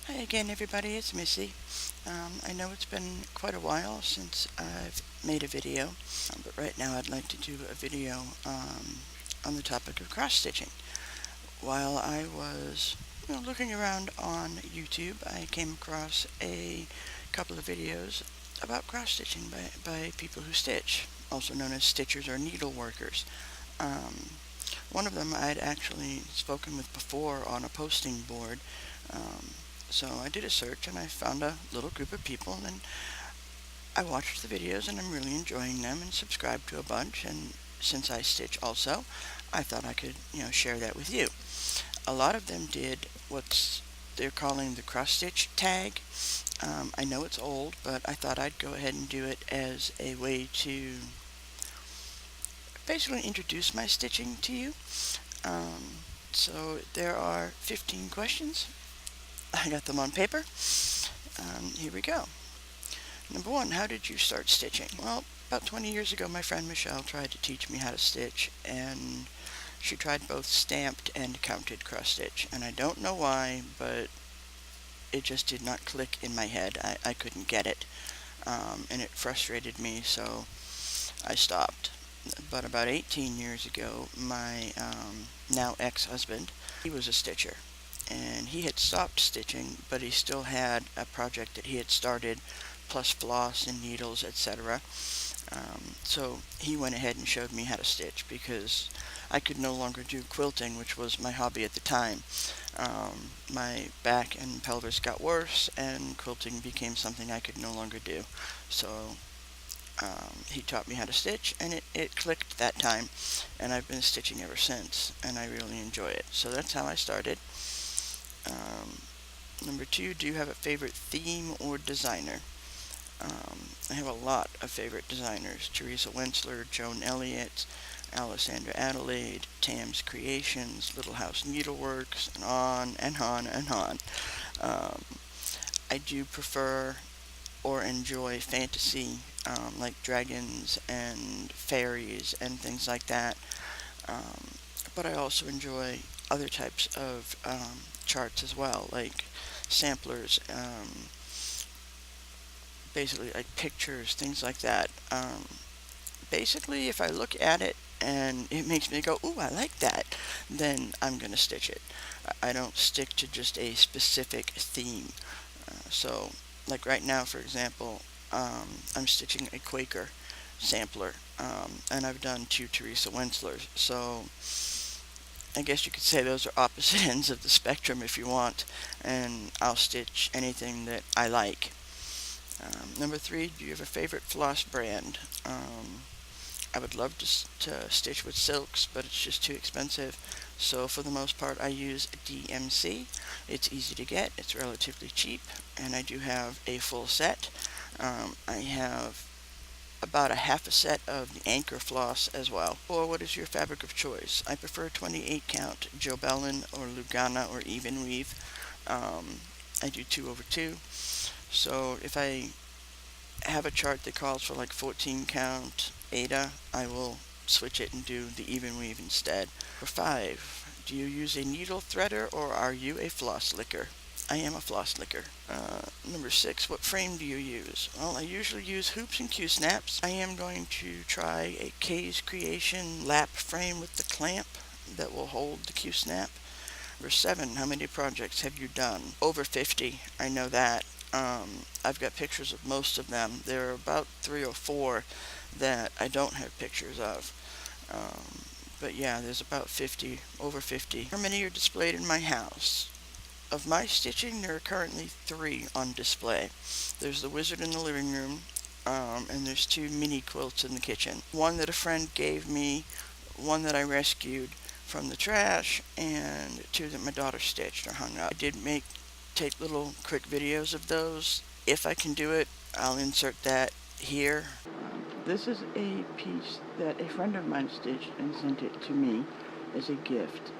Hi again, everybody. It's Missy. I know it's been quite a while since I've made a video, but right now I'd like to do a video on the topic of cross stitching. While I was looking around on YouTube, I came across a couple of videos about cross stitching by people who stitch, also known as stitchers or needle workers. Um, One of them I'd actually spoken with before on a posting board. Um, so I did a search and I found a little group of people, and I watched the videos and I'm really enjoying them and subscribed to a bunch. And since I stitch also, I thought I could share that with you. A lot of them did what they're calling the cross stitch tag. I know it's old, but I thought I'd go ahead and do it as a way to basically introduce my stitching to you. So there are 15 questions. I got them on paper. Here we go. Number one, how did you start stitching? Well, about 20 years ago, my friend Michelle tried to teach me how to stitch, and she tried both stamped and counted cross stitch. And I don't know why, but it just did not click in my head. I couldn't get it, and it frustrated me, so I stopped. But about 18 years ago, my now ex-husband, he was a stitcher, and he had stopped stitching, but he still had a project that he had started, plus floss and needles, etc. So he went ahead and showed me how to stitch because I could no longer do quilting, which was my hobby at the time. My back and pelvis got worse, and quilting became something I could no longer do. So he taught me how to stitch, and it clicked that time, and I've been stitching ever since, and I really enjoy it. So that's how I started. Number two, do you have a favorite theme or designer? I have a lot of favorite designers: Teresa Wentzler, Joan Elliott, Alessandra Adelaide, Tam's Creations, Little House Needleworks, and on and on and on. Um, I do prefer or enjoy fantasy, like dragons and fairies and things like that. Um, but I also enjoy other types of charts as well, like samplers, basically like pictures, things like that. Basically, if I look at it and it makes me go, "Ooh, I like that," then I'm going to stitch it. I don't stick to just a specific theme. So, like right now, for example, I'm stitching a Quaker sampler, and I've done two Teresa Wentzlers. So, I guess you could say those are opposite ends of the spectrum if you want, and I'll stitch anything that I like. Number three, do you have a favorite floss brand? I would love to stitch with silks, but it's just too expensive. So for the most part, I use DMC. It's easy to get, it's relatively cheap, and I do have a full set. I have about a half a set of the anchor floss as well. Or what is your fabric of choice? I prefer 28 count Jobelin or Lugana or even weave. I do 2/2. So if I have a chart that calls for like 14 count Ada, I will switch it and do the even weave instead. For 5, do you use a needle threader or are you a floss licker? I am a floss licker. Number 6, what frame do you use? Well, I usually use hoops and Q-snaps. I am going to try a K's Creation lap frame with the clamp that will hold the Q-snap. Number 7, how many projects have you done? Over 50, I know that. I've got pictures of most of them. There are about 3 or 4 that I don't have pictures of. But yeah, there's about 50, over 50. How many are displayed in my house? Of my stitching, there are currently 3 on display. There's the wizard in the living room, and there's 2 mini quilts in the kitchen. One that a friend gave me, one that I rescued from the trash, and 2 that my daughter stitched or hung up. I did take little quick videos of those. If I can do it, I'll insert that here. This is a piece that a friend of mine stitched and sent it to me as a gift.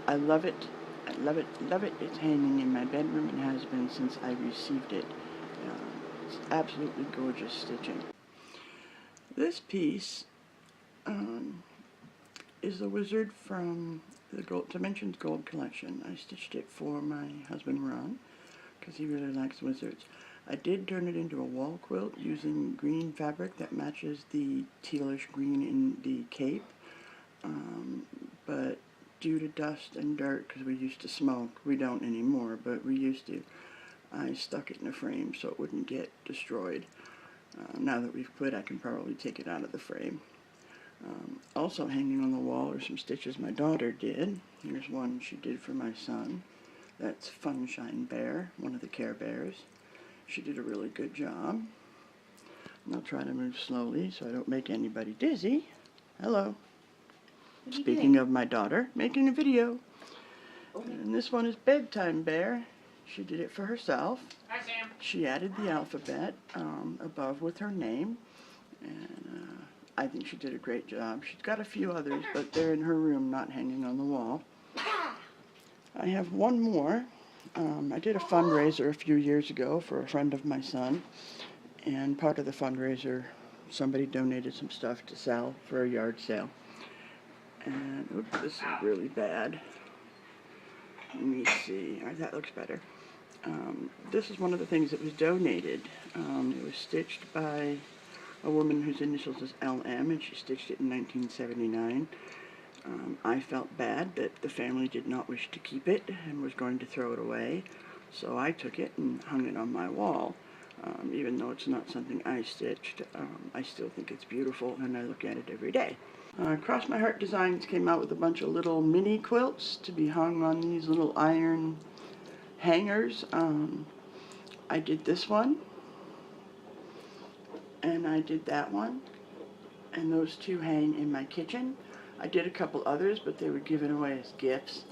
I love it. I love it, love it. It's hanging in my bedroom and has been since I received it. It's absolutely gorgeous stitching. This piece is the wizard from the Dimensions Gold collection. I stitched it for my husband Ron because he really likes wizards. I did turn it into a wall quilt using green fabric that matches the tealish green in the cape. But due to dust and dirt, because we used to smoke, we don't anymore, but we used to, I stuck it in a frame so it wouldn't get destroyed. Now that we've quit, I can probably take it out of the frame. Also hanging on the wall are some stitches my daughter did. Here's one she did for my son. That's Funshine Bear, one of the Care Bears. She did a really good job. And I'll try to move slowly so I don't make anybody dizzy. Hello. Speaking of my daughter, making a video. Okay. And this one is Bedtime Bear. She did it for herself. Hi, Sam. She added the alphabet above with her name. And I think she did a great job. She's got a few others, but they're in her room, not hanging on the wall. I have one more. I did a fundraiser a few years ago for a friend of my son. And part of the fundraiser, somebody donated some stuff to sell for a yard sale. And oops, this is really bad. Let me see. That looks better. This is one of the things that was donated. It was stitched by a woman whose initials is LM, and she stitched it in 1979. I felt bad that the family did not wish to keep it and was going to throw it away, so I took it and hung it on my wall. Even though it's not something I stitched, I still think it's beautiful, and I look at it every day. Cross My Heart Designs came out with a bunch of little mini quilts to be hung on these little iron hangers. I did this one, and I did that one, and those two hang in my kitchen. I did a couple others, but they were given away as gifts,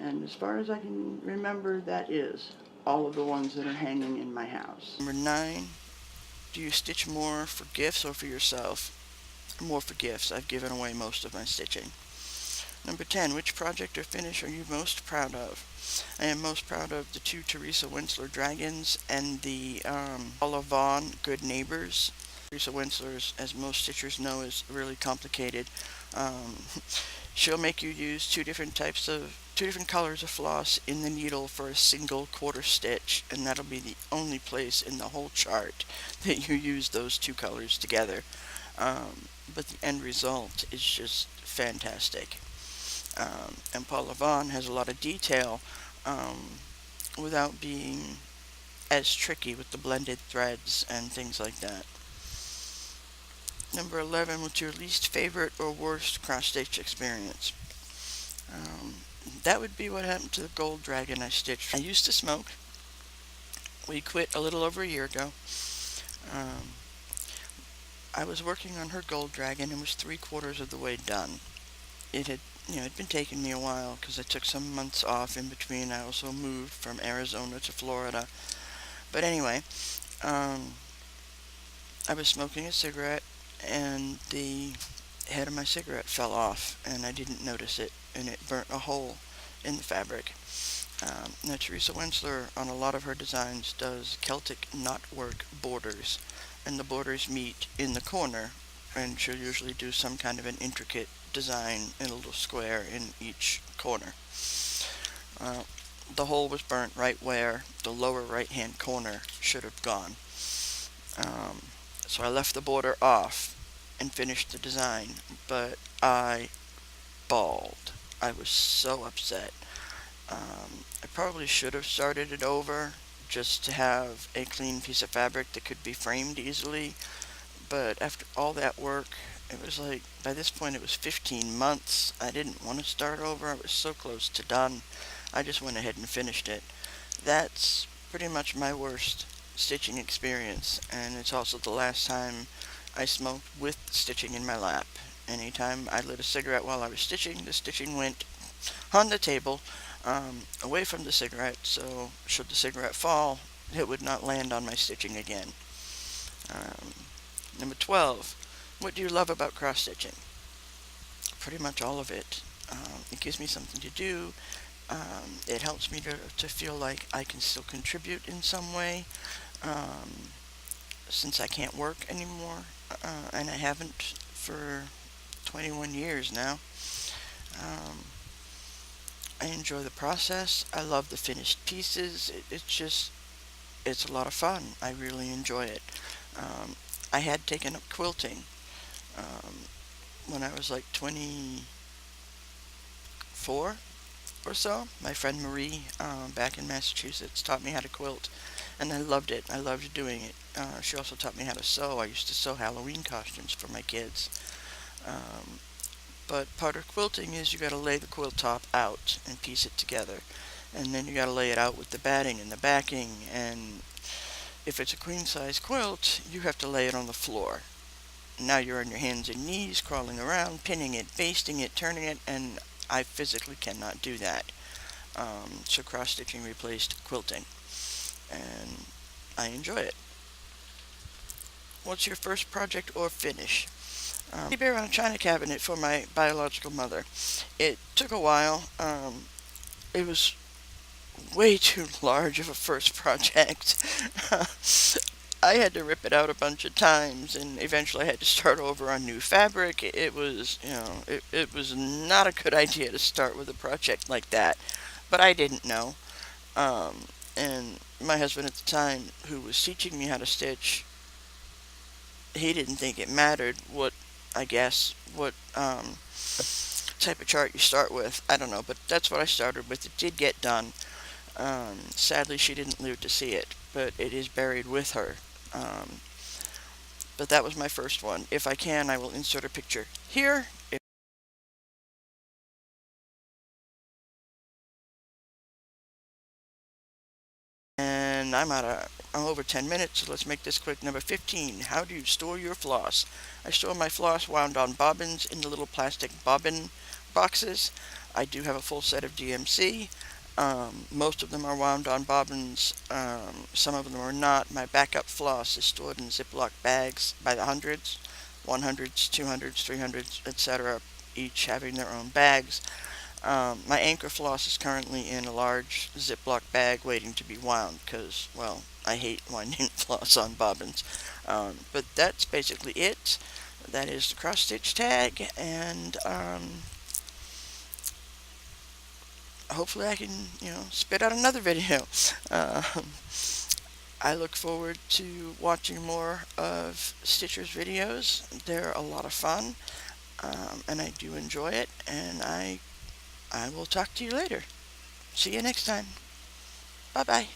and as far as I can remember, that is all of the ones that are hanging in my house. Number 9, do you stitch more for gifts or for yourself? More for gifts. I've given away most of my stitching. Number 10, which project or finish are you most proud of? I am most proud of the 2 Teresa Winsler dragons and the Paula Vaughn Good Neighbors. Teresa Winsler, as most stitchers know, is really complicated. She'll make you use two different colors of floss in the needle for a single quarter stitch, and that'll be the only place in the whole chart that you use those two colors together. But the end result is just fantastic. And Paula Vaughn has a lot of detail without being as tricky with the blended threads and things like that. Number 11, what's your least favorite or worst cross-stitch experience? That would be what happened to the gold dragon I stitched. I used to smoke. We quit a little over a year ago. I was working on her gold dragon and was 3/4 of the way done. It had, it'd been taking me a while because I took some months off in between. I also moved from Arizona to Florida. But anyway, I was smoking a cigarette and the head of my cigarette fell off and I didn't notice it, and it burnt a hole in the fabric. Now Teresa Winsler on a lot of her designs does Celtic knotwork borders, and the borders meet in the corner, and she'll usually do some kind of an intricate design in a little square in each corner. The hole was burnt right where the lower right hand corner should have gone. So I left the border off and finished the design, but I bawled. I was so upset. I probably should have started it over just to have a clean piece of fabric that could be framed easily, but after all that work, it was like, by this point it was 15 months. I didn't want to start over. I was so close to done. I just went ahead and finished it. That's pretty much my worst stitching experience, and it's also the last time I smoked with stitching in my lap. Anytime I lit a cigarette while I was stitching, the stitching went on the table, away from the cigarette, so should the cigarette fall, it would not land on my stitching again. Number 12, what do you love about cross-stitching? Pretty much all of it. It gives me something to do. It helps me to feel like I can still contribute in some way, since I can't work anymore, and I haven't for 21 years now. Um, I enjoy the process. I love the finished pieces. It's a lot of fun. I really enjoy it. Um, I had taken up quilting um, when I was like 24 or so. My friend Marie, back in Massachusetts, taught me how to quilt, and I loved it. I loved doing it. She also taught me how to sew. I used to sew Halloween costumes for my kids. Um, but part of quilting is you got to lay the quilt top out and piece it together, and then you got to lay it out with the batting and the backing. And if it's a queen size quilt, you have to lay it on the floor. Now you're on your hands and knees, crawling around, pinning it, basting it, turning it, and I physically cannot do that. So cross stitching replaced quilting, and I enjoy it. What's your first project or finish? Teddy bear on a china cabinet for my biological mother. It took a while. It was way too large of a first project. I had to rip it out a bunch of times, and eventually I had to start over on new fabric. It was, it was not a good idea to start with a project like that, but I didn't know. And my husband at the time, who was teaching me how to stitch, he didn't think it mattered I guess, what type of chart you start with. I don't know, but that's what I started with. It did get done. Sadly, she didn't live to see it, but it is buried with her. Um, but that was my first one. If I can, I will insert a picture here. And I'm over 10 minutes, so let's make this quick. Number 15, how do you store your floss? I store my floss wound on bobbins in the little plastic bobbin boxes. I do have a full set of DMC. Most of them are wound on bobbins. Some of them are not. My backup floss is stored in Ziploc bags by the hundreds, 100s, 200s, 300s, etc., each having their own bags. My anchor floss is currently in a large Ziploc bag waiting to be wound because, well, I hate winding floss on bobbins. But that's basically it. That is the cross stitch tag, and hopefully I can, spit out another video. Um, I look forward to watching more of Stitcher's videos. They're a lot of fun, and I do enjoy it, and I will talk to you later. See you next time. Bye bye.